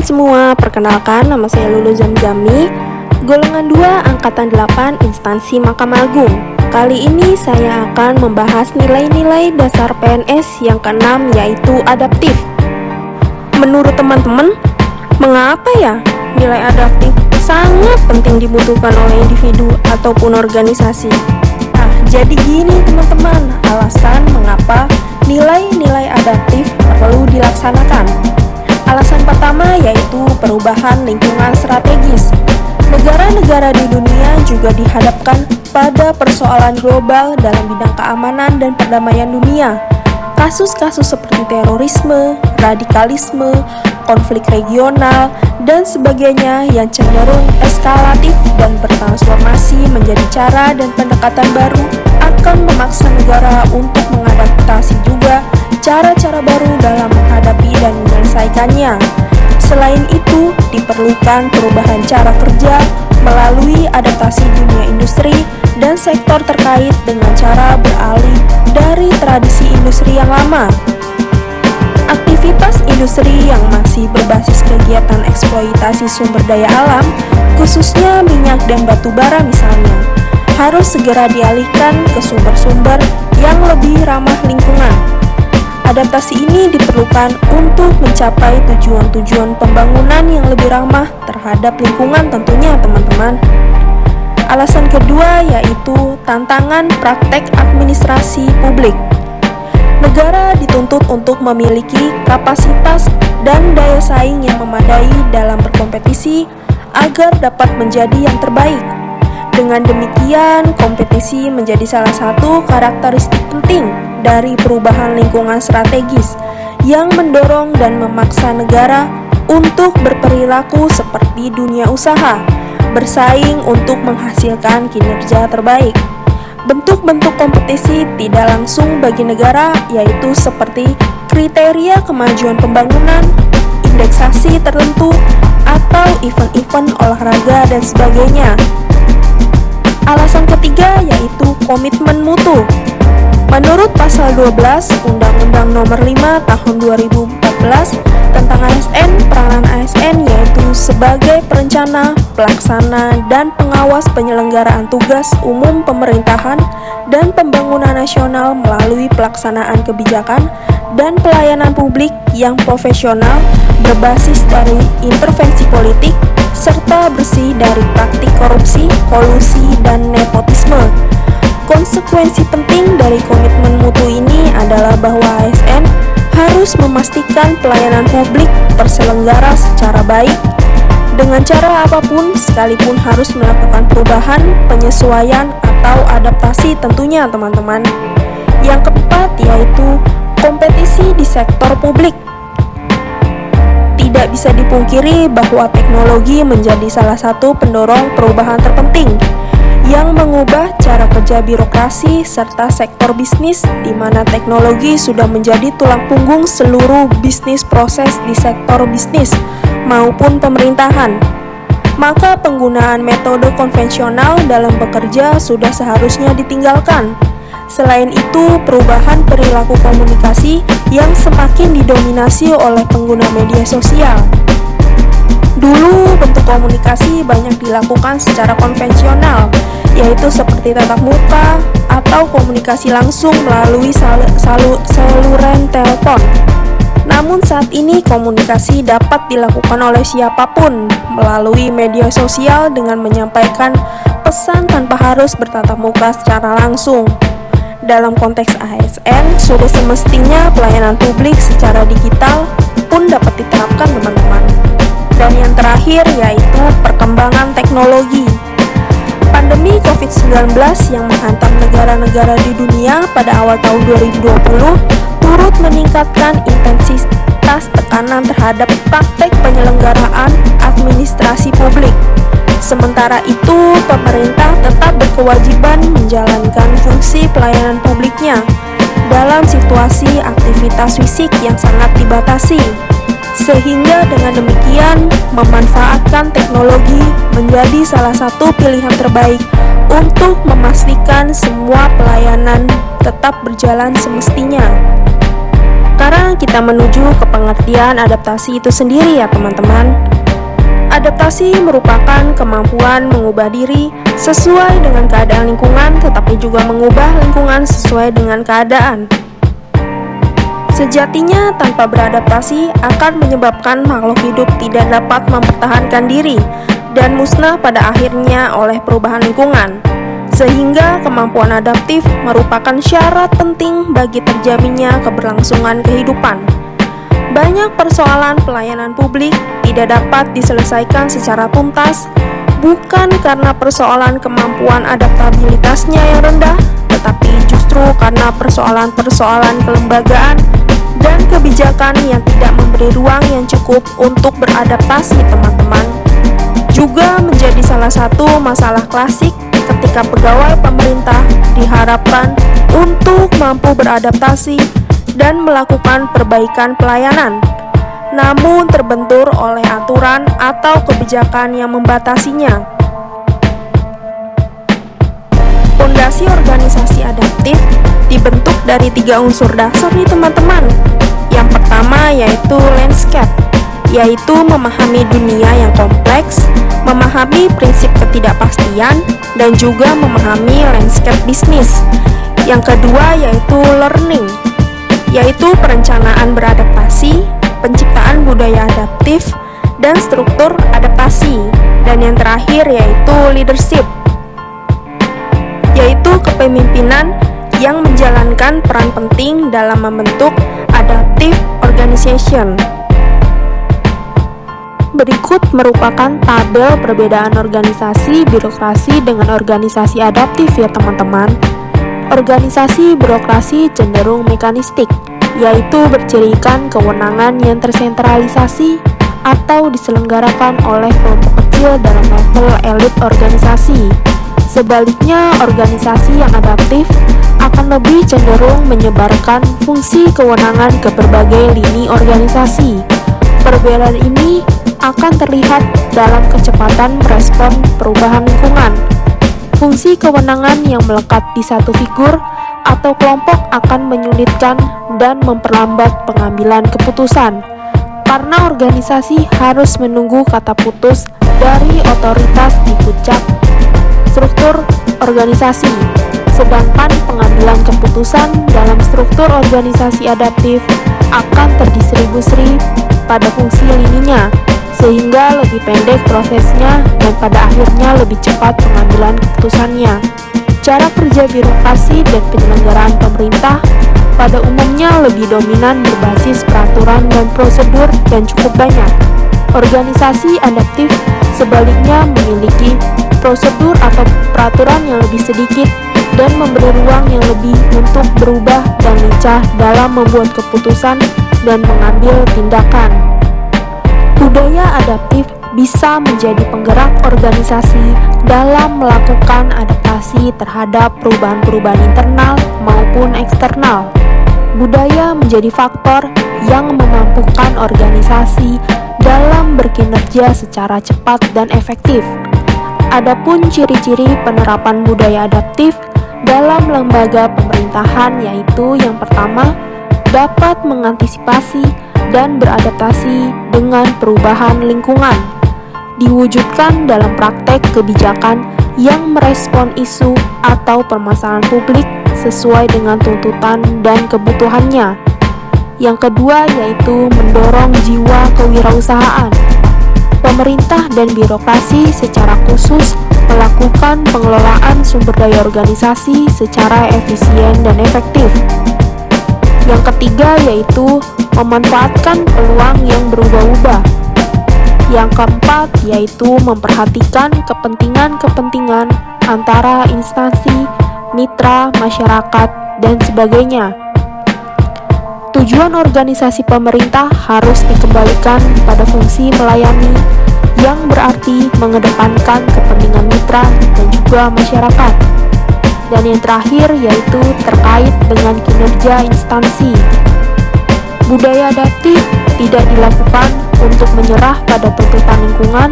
teman-teman semua, perkenalkan nama saya Lulu Zamzami, golongan 2 angkatan 8 instansi Mahkamah Agung. Kali ini saya akan membahas nilai-nilai dasar PNS yang keenam, yaitu adaptif. Menurut teman-teman, mengapa ya nilai adaptif sangat penting dibutuhkan oleh individu ataupun organisasi? Nah, jadi gini teman-teman, alasan mengapa nilai-nilai adaptif perlu dilaksanakan. Alasan pertama yaitu perubahan lingkungan strategis. Negara-negara di dunia juga dihadapkan pada persoalan global dalam bidang keamanan dan perdamaian dunia. Kasus-kasus seperti terorisme, radikalisme, konflik regional, dan sebagainya yang cenderung eskalatif dan bertransformasi menjadi cara dan pendekatan baru akan memaksa negara untuk mengadaptasi juga cara-cara baru dalam menghadapi dan menyelesaikannya. Selain itu, diperlukan perubahan cara kerja melalui adaptasi dunia industri dan sektor terkait dengan cara beralih dari tradisi industri yang lama. Aktivitas industri yang masih berbasis kegiatan eksploitasi sumber daya alam, khususnya minyak dan batu bara misalnya, harus segera dialihkan ke sumber-sumber yang lebih ramah lingkungan. Adaptasi ini diperlukan untuk mencapai tujuan-tujuan pembangunan yang lebih ramah terhadap lingkungan tentunya teman-teman. Alasan kedua yaitu tantangan praktek administrasi publik. Negara dituntut untuk memiliki kapasitas dan daya saing yang memadai dalam berkompetisi agar dapat menjadi yang terbaik. Dengan demikian, kompetisi menjadi salah satu karakteristik penting dari perubahan lingkungan strategis yang mendorong dan memaksa negara untuk berperilaku seperti dunia usaha, bersaing untuk menghasilkan kinerja terbaik. Bentuk-bentuk kompetisi tidak langsung bagi negara yaitu seperti kriteria kemajuan pembangunan, indeksasi tertentu, atau event-event olahraga dan sebagainya. Alasan ketiga yaitu komitmen mutu. Menurut pasal 12 Undang-Undang Nomor 5 Tahun 2014 tentang ASN, peranan ASN yaitu sebagai perencana, pelaksana, dan pengawas penyelenggaraan tugas umum pemerintahan dan pembangunan nasional melalui pelaksanaan kebijakan dan pelayanan publik yang profesional, berbasis dari intervensi politik, serta bersih dari praktik korupsi, kolusi, dan nepotisme. Konsekuensi penting dari komitmen mutu ini adalah bahwa ASN harus memastikan pelayanan publik terselenggara secara baik dengan cara apapun, sekalipun harus melakukan perubahan, penyesuaian, atau adaptasi tentunya teman-teman. Yang keempat yaitu kompetisi di sektor publik. Tidak bisa dipungkiri bahwa teknologi menjadi salah satu pendorong perubahan terpenting yang mengubah cara kerja birokrasi serta sektor bisnis, di mana teknologi sudah menjadi tulang punggung seluruh bisnis proses di sektor bisnis maupun pemerintahan. Maka penggunaan metode konvensional dalam bekerja sudah seharusnya ditinggalkan. Selain itu, perubahan perilaku komunikasi yang semakin didominasi oleh pengguna media sosial. Dulu, bentuk komunikasi banyak dilakukan secara konvensional, yaitu seperti tatap muka atau komunikasi langsung melalui saluran telepon. Namun saat ini komunikasi dapat dilakukan oleh siapapun melalui media sosial dengan menyampaikan pesan tanpa harus bertatap muka secara langsung. Dalam konteks ASN, sudah semestinya pelayanan publik secara digital pun dapat diterapkan teman-teman. Dan yang terakhir yaitu perkembangan teknologi. Pandemi COVID-19 yang menghantam negara-negara di dunia pada awal tahun 2020 turut meningkatkan intensitas tekanan terhadap praktek penyelenggaraan administrasi publik. Sementara itu, pemerintah tetap berkewajiban menjalankan fungsi pelayanan publiknya dalam situasi aktivitas fisik yang sangat dibatasi. Sehingga dengan demikian, memanfaatkan teknologi menjadi salah satu pilihan terbaik untuk memastikan semua pelayanan tetap berjalan semestinya. Sekarang kita menuju ke pengertian adaptasi itu sendiri ya teman-teman. Adaptasi merupakan kemampuan mengubah diri sesuai dengan keadaan lingkungan, tetapi juga mengubah lingkungan sesuai dengan keadaan. Sejatinya, tanpa beradaptasi akan menyebabkan makhluk hidup tidak dapat mempertahankan diri dan musnah pada akhirnya oleh perubahan lingkungan. Sehingga kemampuan adaptif merupakan syarat penting bagi terjaminnya keberlangsungan kehidupan. Banyak persoalan pelayanan publik tidak dapat diselesaikan secara tuntas, bukan karena persoalan kemampuan adaptabilitasnya yang rendah, tetapi justru karena persoalan-persoalan kelembagaan dan kebijakan yang tidak memberi ruang yang cukup untuk beradaptasi teman-teman. Juga menjadi salah satu masalah klasik ketika pegawai pemerintah diharapkan untuk mampu beradaptasi dan melakukan perbaikan pelayanan, namun terbentur oleh aturan atau kebijakan yang membatasinya. Fondasi organisasi adaptif dibentuk dari 3 unsur dasar nih teman-teman. Yang pertama yaitu landscape, yaitu memahami dunia yang kompleks, memahami prinsip ketidakpastian, dan juga memahami landscape bisnis. Yang kedua yaitu learning, yaitu perencanaan beradaptasi, penciptaan budaya adaptif, dan struktur adaptasi. Dan yang terakhir yaitu leadership, yaitu kepemimpinan yang menjalankan peran penting dalam membentuk adaptive organization. Berikut merupakan tabel perbedaan organisasi birokrasi dengan organisasi adaptif ya teman-teman. Organisasi birokrasi cenderung mekanistik, yaitu bercirikan kewenangan yang tersentralisasi atau diselenggarakan oleh kelompok kecil dalam level elit organisasi. Sebaliknya, organisasi yang adaptif akan lebih cenderung menyebarkan fungsi kewenangan ke berbagai lini organisasi. Perbedaan ini akan terlihat dalam kecepatan merespon perubahan lingkungan. Fungsi kewenangan yang melekat di satu figur atau kelompok akan menyulitkan dan memperlambat pengambilan keputusan, karena organisasi harus menunggu kata putus dari otoritas di puncak struktur organisasi, sedangkan pengambilan keputusan dalam struktur organisasi adaptif akan terdistribusi pada fungsi lininya, sehingga lebih pendek prosesnya dan pada akhirnya lebih cepat pengambilan keputusannya. Cara kerja birokrasi dan penyelenggaraan pemerintah pada umumnya lebih dominan berbasis peraturan dan prosedur dan cukup banyak. Organisasi adaptif sebaliknya memiliki prosedur atau peraturan yang lebih sedikit dan memberi ruang yang lebih untuk berubah dan lincah dalam membuat keputusan dan mengambil tindakan. Budaya adaptif bisa menjadi penggerak organisasi dalam melakukan adaptasi terhadap perubahan-perubahan internal maupun eksternal. Budaya menjadi faktor yang memampukan organisasi dalam berkinerja secara cepat dan efektif. Adapun ciri-ciri penerapan budaya adaptif dalam lembaga pemerintahan yaitu yang pertama, dapat mengantisipasi dan beradaptasi dengan perubahan lingkungan, diwujudkan dalam praktek kebijakan yang merespon isu atau permasalahan publik sesuai dengan tuntutan dan kebutuhannya. Yang kedua yaitu mendorong jiwa kewirausahaan. Pemerintah dan birokrasi secara khusus melakukan pengelolaan sumber daya organisasi secara efisien dan efektif. Yang ketiga yaitu memanfaatkan peluang yang berubah-ubah. Yang keempat yaitu memperhatikan kepentingan-kepentingan antara instansi, mitra, masyarakat, dan sebagainya. Tujuan organisasi pemerintah harus dikembalikan pada fungsi melayani, yang berarti mengedepankan kepentingan mitra dan juga masyarakat. Dan yang terakhir yaitu terkait dengan kinerja instansi. Budaya adaptif tidak dilakukan untuk menyerah pada tuntutan lingkungan,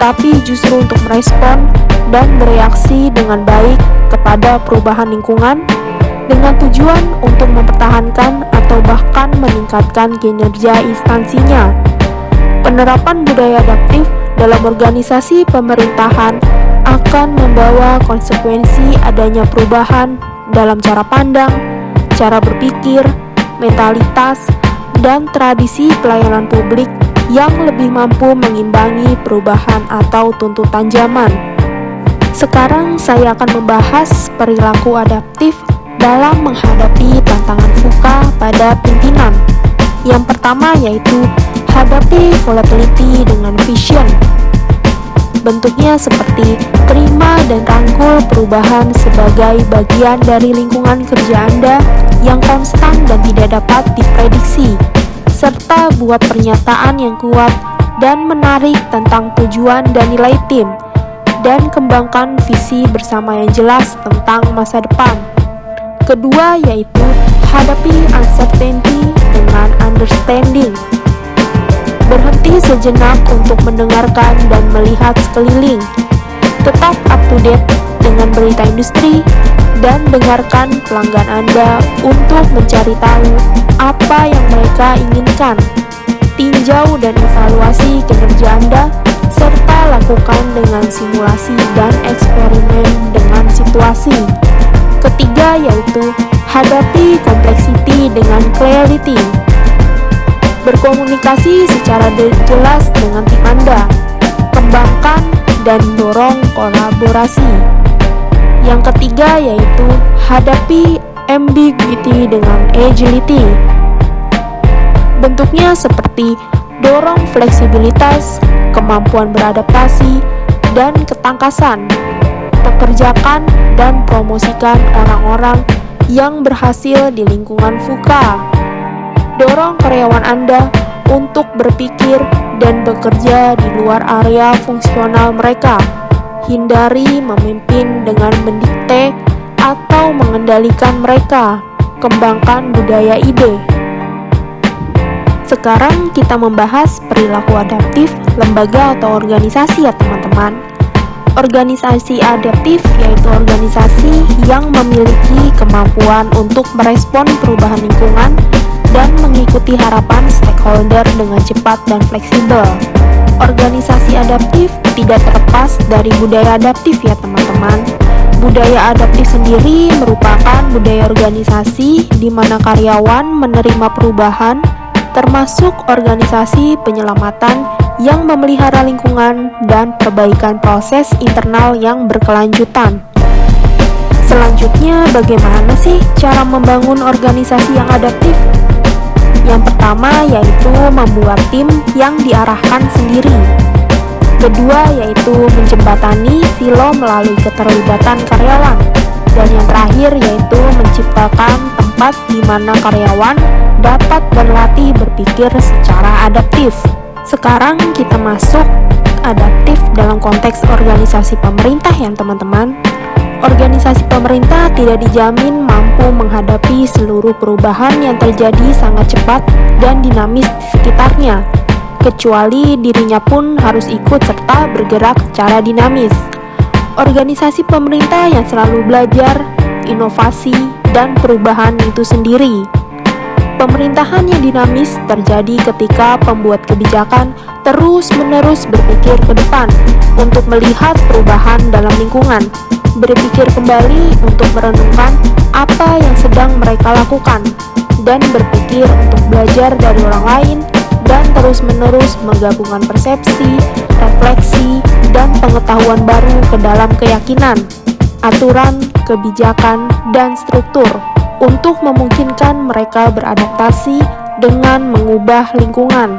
tapi justru untuk merespon dan bereaksi dengan baik kepada perubahan lingkungan dengan tujuan untuk mempertahankan atau bahkan meningkatkan kinerja instansinya. Penerapan budaya adaptif dalam organisasi pemerintahan akan membawa konsekuensi adanya perubahan dalam cara pandang, cara berpikir, mentalitas, dan tradisi pelayanan publik yang lebih mampu mengimbangi perubahan atau tuntutan zaman. Sekarang saya akan membahas perilaku adaptif dalam menghadapi tantangan VUCA pada pimpinan. Yang pertama yaitu hadapi volatility dengan vision. Bentuknya seperti terima dan rangkul perubahan sebagai bagian dari lingkungan kerja Anda yang konstan dan tidak dapat diprediksi, serta buat pernyataan yang kuat dan menarik tentang tujuan dan nilai tim, dan kembangkan visi bersama yang jelas tentang masa depan. Kedua yaitu hadapi uncertainty dengan understanding. Berhenti sejenak untuk mendengarkan dan melihat sekeliling. Tetap up to date dengan berita industri dan dengarkan pelanggan Anda untuk mencari tahu apa yang mereka inginkan. Tinjau dan evaluasi kinerja Anda serta lakukan dengan simulasi dan eksperimen dengan situasi. Ketiga yaitu hadapi complexity dengan clarity. Berkomunikasi secara jelas dengan tim Anda. Kembangkan dan dorong kolaborasi. Yang ketiga yaitu hadapi ambiguity dengan agility. Bentuknya seperti dorong fleksibilitas, kemampuan beradaptasi, dan ketangkasan. Pekerjakan dan promosikan orang-orang yang berhasil di lingkungan VUCA. Dorong karyawan Anda untuk berpikir dan bekerja di luar area fungsional mereka. Hindari memimpin dengan mendikte atau mengendalikan mereka. Kembangkan budaya ide. Sekarang kita membahas perilaku adaptif lembaga atau organisasi ya teman-teman. Organisasi adaptif yaitu organisasi yang memiliki kemampuan untuk merespon perubahan lingkungan dan mengikuti harapan stakeholder dengan cepat dan fleksibel. Organisasi adaptif tidak terlepas dari budaya adaptif ya teman-teman. Budaya adaptif sendiri merupakan budaya organisasi di mana karyawan menerima perubahan, termasuk organisasi penyelamatan yang memelihara lingkungan dan perbaikan proses internal yang berkelanjutan. Selanjutnya, bagaimana sih cara membangun organisasi yang adaptif? Yang pertama yaitu membuat tim yang diarahkan sendiri. Kedua yaitu menjembatani silo melalui keterlibatan karyawan. Dan yang terakhir yaitu menciptakan tempat di mana karyawan dapat berlatih berpikir secara adaptif. Sekarang kita masuk adaptif dalam konteks organisasi pemerintah ya teman-teman. Organisasi pemerintah tidak dijamin mampu menghadapi seluruh perubahan yang terjadi sangat cepat dan dinamis di sekitarnya, kecuali dirinya pun harus ikut serta bergerak secara dinamis. Organisasi pemerintah yang selalu belajar, inovasi, dan perubahan itu sendiri. Pemerintahan yang dinamis terjadi ketika pembuat kebijakan terus-menerus berpikir ke depan untuk melihat perubahan dalam lingkungan, berpikir kembali untuk merenungkan apa yang sedang mereka lakukan, dan berpikir untuk belajar dari orang lain, dan terus-menerus menggabungkan persepsi, refleksi, dan pengetahuan baru ke dalam keyakinan, aturan, kebijakan, dan struktur untuk memungkinkan mereka beradaptasi dengan mengubah lingkungan.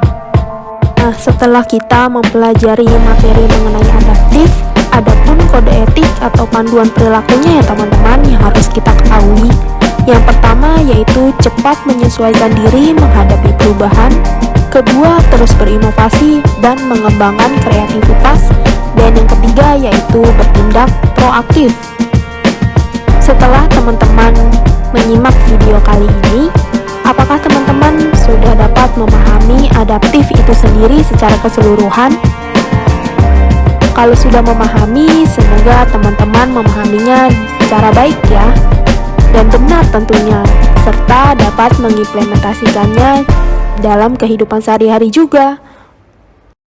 Nah, setelah kita mempelajari materi mengenai adaptif, adapun kode etik atau panduan perilakunya ya teman-teman yang harus kita ketahui. Yang pertama yaitu cepat menyesuaikan diri menghadapi perubahan. Kedua, terus berinovasi dan mengembangkan kreativitas. Dan yang ketiga yaitu bertindak proaktif. Setelah teman-teman menyimak video kali ini, apakah teman-teman sudah dapat memahami adaptif itu sendiri secara keseluruhan? Kalau sudah memahami, semoga teman-teman memahaminya secara baik ya. dan benar tentunya, serta dapat mengimplementasikannya dalam kehidupan sehari-hari juga.